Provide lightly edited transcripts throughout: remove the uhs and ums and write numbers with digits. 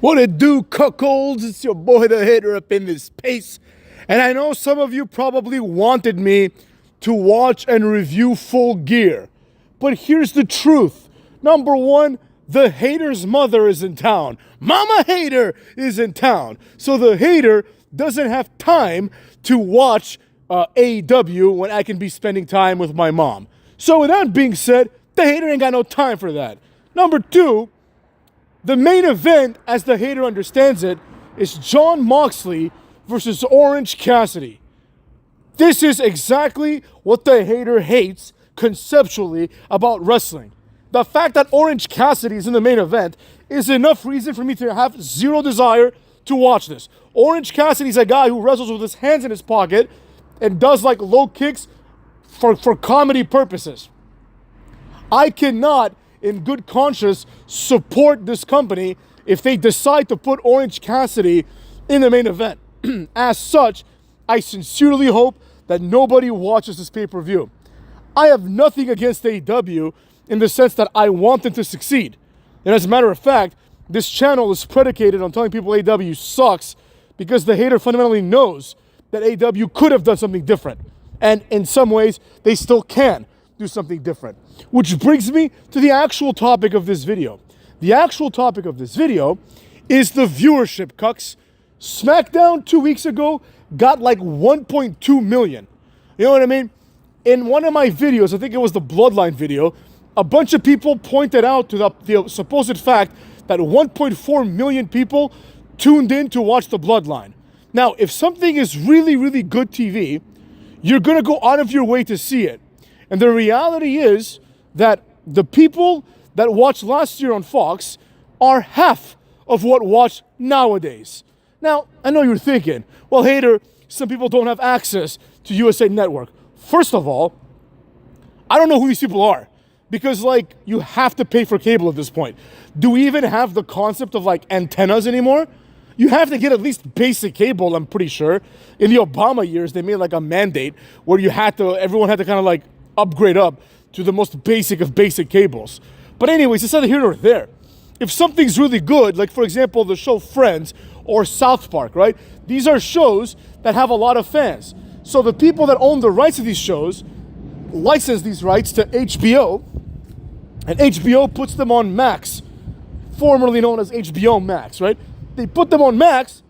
What it do, cuckolds? It's your boy the Hater up in this pace. And I know some of you probably wanted me to watch and review Full Gear. But here's the truth. Number one, the Hater's mother is in town. Mama Hater is in town. So the Hater doesn't have time to watch AEW when I can be spending time with my mom. So with that being said, the Hater ain't got no time for that. Number two, the main event, as the Hater understands it, is Jon Moxley versus Orange Cassidy. This is exactly what the Hater hates conceptually about wrestling. The fact that Orange Cassidy is in the main event is enough reason for me to have zero desire to watch this. Orange Cassidy's a guy who wrestles with his hands in his pocket and does like low kicks for comedy purposes. I cannot, in good conscience, support this company if they decide to put Orange Cassidy in the main event. As such, I sincerely hope that nobody watches this pay-per-view. I have nothing against AEW in the sense that I want them to succeed. And as a matter of fact, this channel is predicated on telling people AEW sucks because the Hater fundamentally knows that AEW could have done something different. And in some ways, they still can do something different. Which brings me to the actual topic of this video. The actual topic of this video is the viewership, cucks. SmackDown 2 weeks ago got like 1.2 million. You know what I mean? In one of my videos, I think it was the Bloodline video, a bunch of people pointed out to the supposed fact that 1.4 million people tuned in to watch the Bloodline. Now, if something is really, really good TV, you're going to go out of your way to see it. And the reality is that the people that watched last year on Fox are half of what watch nowadays. Now, I know you're thinking, well, Hater, some people don't have access to USA Network. First of all, I don't know who these people are because, like, you have to pay for cable at this point. Do we even have the concept of, like, antennas anymore? You have to get at least basic cable, I'm pretty sure. In the Obama years, they made, like, a mandate where everyone had to kind of, like, upgrade up to the most basic of basic cables. But anyways, it's neither here nor there. If something's really good, like, for example, the show Friends or South Park, right? These are shows that have a lot of fans. So the people that own the rights to these shows license these rights to HBO, and HBO puts them on Max, formerly known as HBO Max, right? They put them on Max,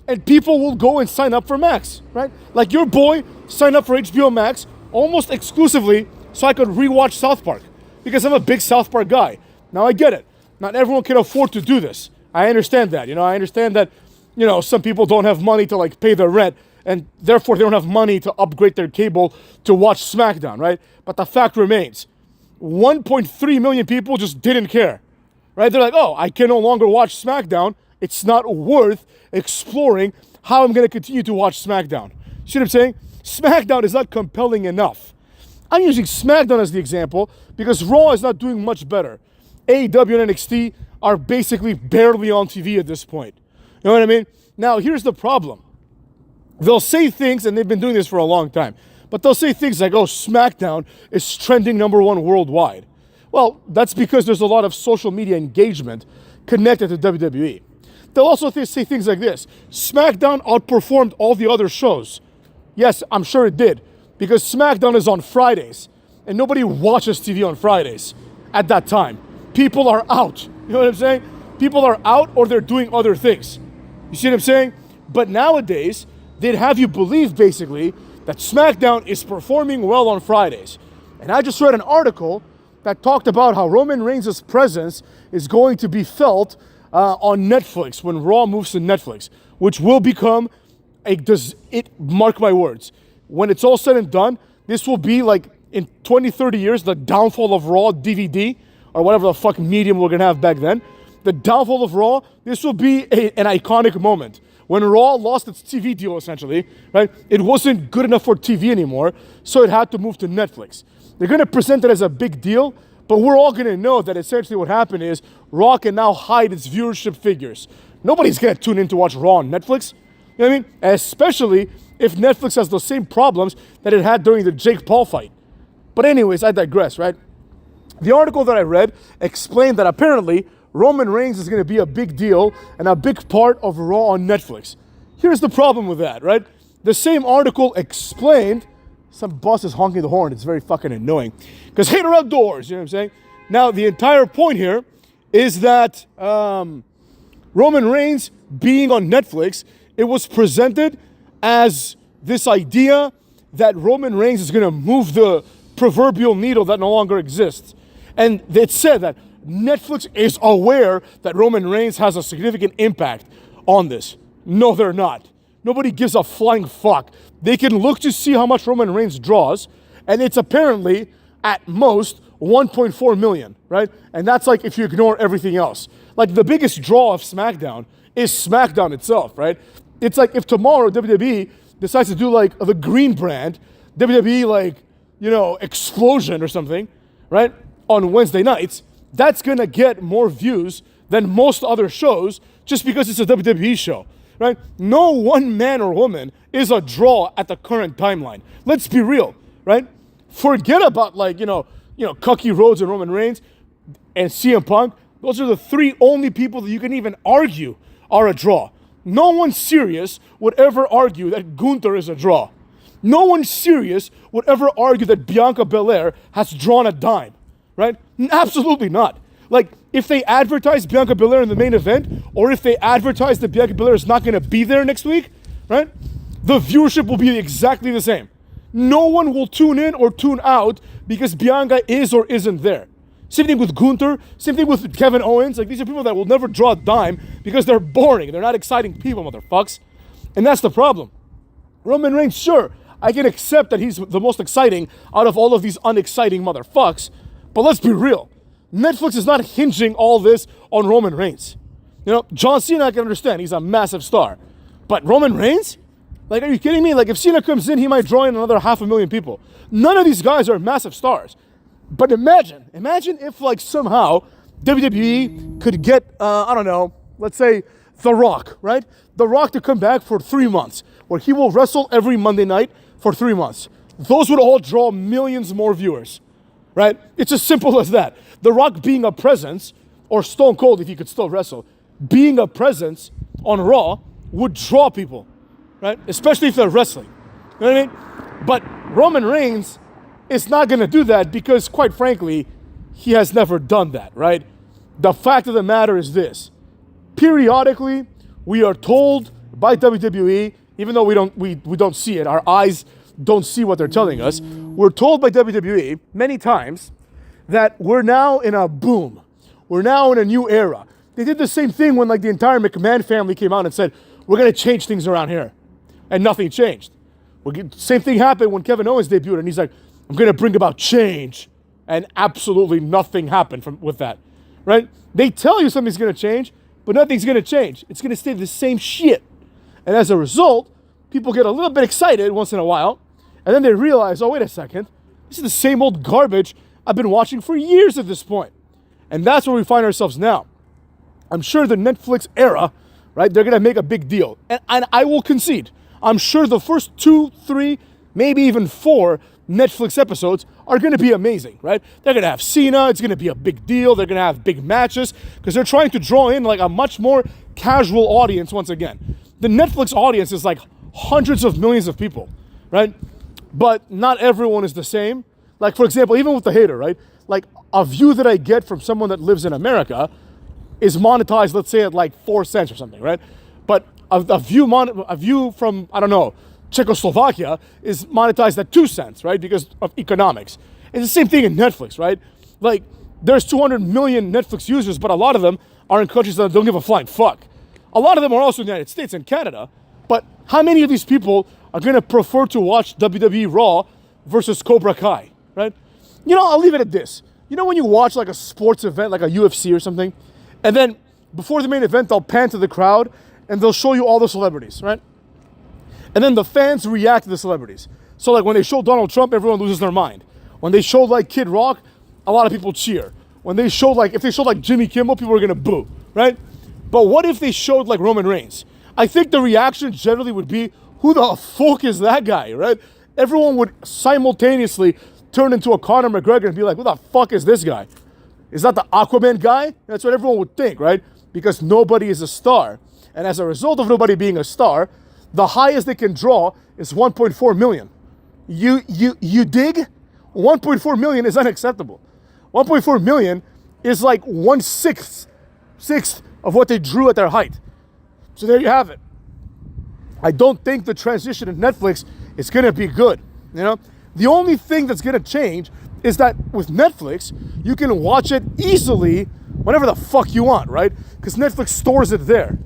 and people will go and sign up for Max, right? Like your boy signed up for HBO Max almost exclusively so I could rewatch South Park because I'm a big South Park guy. Now I get it. Not everyone can afford to do this. I understand that. I understand that, some people don't have money to like pay their rent and therefore they don't have money to upgrade their cable to watch SmackDown, right? But the fact remains, 1.3 million people just didn't care, right? They're like, oh, I can no longer watch SmackDown. It's not worth exploring how I'm going to continue to watch SmackDown. See what I'm saying? SmackDown is not compelling enough. I'm using SmackDown as the example because Raw is not doing much better. AEW and NXT are basically barely on TV at this point. You know what I mean? Now, here's the problem. They'll say things, and they've been doing this for a long time, but they'll say things like, oh, SmackDown is trending #1 worldwide. Well, that's because there's a lot of social media engagement connected to WWE. They'll also say things like this. SmackDown outperformed all the other shows. Yes, I'm sure it did, because SmackDown is on Fridays, and nobody watches TV on Fridays at that time. People are out. You know what I'm saying? People are out or they're doing other things. You see what I'm saying? But nowadays, they'd have you believe, basically, that SmackDown is performing well on Fridays. And I just read an article that talked about how Roman Reigns' presence is going to be felt on Netflix when Raw moves to Netflix, which will become, mark my words, when it's all said and done, this will be like in 20, 30 years, the downfall of Raw DVD, or whatever the fuck medium we're gonna have back then. The downfall of Raw, this will be an iconic moment. When Raw lost its TV deal, essentially, right? It wasn't good enough for TV anymore, so it had to move to Netflix. They're gonna present it as a big deal, but we're all gonna know that essentially what happened is Raw can now hide its viewership figures. Nobody's gonna tune in to watch Raw on Netflix. You know what I mean? Especially if Netflix has those same problems that it had during the Jake Paul fight. But anyways, I digress, right? The article that I read explained that apparently Roman Reigns is going to be a big deal and a big part of Raw on Netflix. Here's the problem with that, right? The same article explained, some boss is honking the horn, it's very fucking annoying. Because hater outdoors, you know what I'm saying? Now, the entire point here is that Roman Reigns being on Netflix, it was presented as this idea that Roman Reigns is going to move the proverbial needle that no longer exists. And it said that Netflix is aware that Roman Reigns has a significant impact on this. No, they're not. Nobody gives a flying fuck. They can look to see how much Roman Reigns draws, and it's apparently, at most, 1.4 million, right? And that's like if you ignore everything else. Like the biggest draw of SmackDown is SmackDown itself, right? It's like if tomorrow WWE decides to do like the green brand, WWE like, Explosion or something, right? On Wednesday nights, that's gonna get more views than most other shows just because it's a WWE show, right? No one man or woman is a draw at the current timeline. Let's be real, right? Forget about Cookie Rhodes and Roman Reigns and CM Punk. Those are the three only people that you can even argue are a draw. No one serious would ever argue that Gunther is a draw. No one serious would ever argue that Bianca Belair has drawn a dime, right? Absolutely not. Like, if they advertise Bianca Belair in the main event, or if they advertise that Bianca Belair is not going to be there next week, right? The viewership will be exactly the same. No one will tune in or tune out because Bianca is or isn't there. Same thing with Gunther, same thing with Kevin Owens. Like, these are people that will never draw a dime because they're boring. They're not exciting people, motherfucks. And that's the problem. Roman Reigns, sure, I can accept that he's the most exciting out of all of these unexciting motherfucks, but let's be real. Netflix is not hinging all this on Roman Reigns. John Cena, I can understand. He's a massive star. But Roman Reigns? Like, are you kidding me? Like, if Cena comes in, he might draw in another 500,000 people. None of these guys are massive stars. But imagine if, like, somehow WWE could get, let's say The Rock, right? The Rock to come back for 3 months, where he will wrestle every Monday night for 3 months. Those would all draw millions more viewers, right? It's as simple as that. The Rock being a presence, or Stone Cold if he could still wrestle, being a presence on Raw would draw people, right? Especially if they're wrestling. You know what I mean? But Roman Reigns is not going to do that because, quite frankly, he has never done that, right? The fact of the matter is this. Periodically, we are told by WWE, even though we don't see it, our eyes don't see what they're telling us, we're told by WWE many times that we're now in a boom. We're now in a new era. They did the same thing when the entire McMahon family came out and said, we're going to change things around here. And nothing changed. Same thing happened when Kevin Owens debuted and he's like, I'm going to bring about change. And absolutely nothing happened with that, right? They tell you something's going to change, but nothing's going to change. It's going to stay the same shit. And as a result, people get a little bit excited once in a while, and then they realize, oh, wait a second, this is the same old garbage I've been watching for years at this point. And that's where we find ourselves now. I'm sure the Netflix era, right, they're going to make a big deal. And I will concede. I'm sure the first 2, 3, maybe even 4 Netflix episodes are going to be amazing, right? They're going to have Cena. It's going to be a big deal. They're going to have big matches because they're trying to draw in a much more casual audience once again. The Netflix audience is hundreds of millions of people, right? But not everyone is the same. Like, for example, even with the hater, right? Like, a view that I get from someone that lives in America is monetized, let's say, at 4 cents or something, right? But a view from, I don't know, Czechoslovakia is monetized at 2 cents, right? Because of economics. It's the same thing in Netflix, right? Like, there's 200 million Netflix users, but a lot of them are in countries that don't give a flying fuck. A lot of them are also in the United States and Canada, but how many of these people are going to prefer to watch WWE Raw versus Cobra Kai, right? I'll leave it at this. When you watch a sports event, like a UFC or something, and then before the main event, they'll pan to the crowd and they'll show you all the celebrities, right? And then the fans react to the celebrities. So when they show Donald Trump, everyone loses their mind. When they showed Kid Rock, a lot of people cheer. When they showed if they showed Jimmy Kimmel, people are going to boo, right? But what if they showed Roman Reigns? I think the reaction generally would be, who the fuck is that guy, right? Everyone would simultaneously turn into a Conor McGregor and be like, who the fuck is this guy? Is that the Aquaman guy? That's what everyone would think, right? Because nobody is a star. And as a result of nobody being a star, the highest they can draw is 1.4 million. You dig? 1.4 million is unacceptable. 1.4 million is like 1/6 of what they drew at their height. So there you have it. I don't think the transition to Netflix is gonna be good. You know, the only thing that's gonna change is that with Netflix, you can watch it easily whenever the fuck you want, right? Because Netflix stores it there.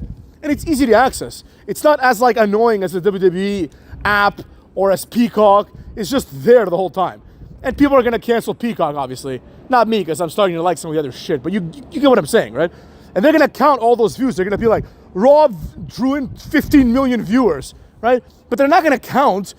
And it's easy to access. It's not as like annoying as the WWE app or as Peacock. It's just there the whole time. And people are gonna cancel Peacock, obviously. Not me, because I'm starting to like some of the other shit, but you get what I'm saying, right? And they're gonna count all those views. They're gonna be like, Raw drew in 15 million viewers, right? But they're not gonna count,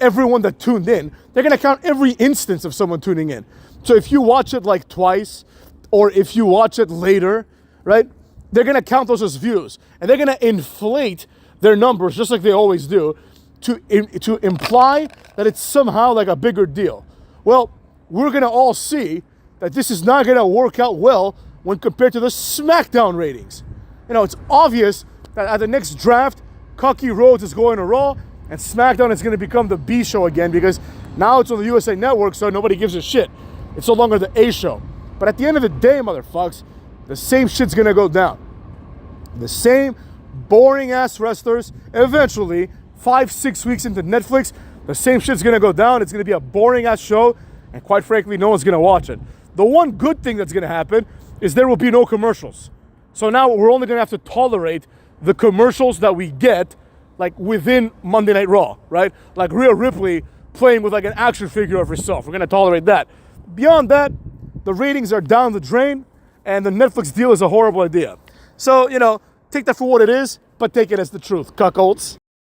everyone that tuned in. They're gonna count every instance of someone tuning in. So if you watch it like twice, or if you watch it later, right? They're gonna count those as views. And they're gonna inflate their numbers, just like they always do, to imply that it's somehow like a bigger deal. Well, we're gonna all see that this is not gonna work out well when compared to the SmackDown ratings. It's obvious that at the next draft, Cocky Rhodes is going to Raw, and SmackDown is going to become the B show again because now it's on the USA Network, so nobody gives a shit. It's no longer the A show. But at the end of the day, motherfucks, the same shit's going to go down. The same boring-ass wrestlers, eventually, 5-6 weeks into Netflix, the same shit's going to go down. It's going to be a boring-ass show, and quite frankly, no one's going to watch it. The one good thing that's going to happen is there will be no commercials. So now we're only going to have to tolerate the commercials that we get like within Monday Night Raw, right? Like Rhea Ripley playing with like an action figure of herself. We're going to tolerate that. Beyond that, the ratings are down the drain and the Netflix deal is a horrible idea. So, take that for what it is, but take it as the truth, cuckolds.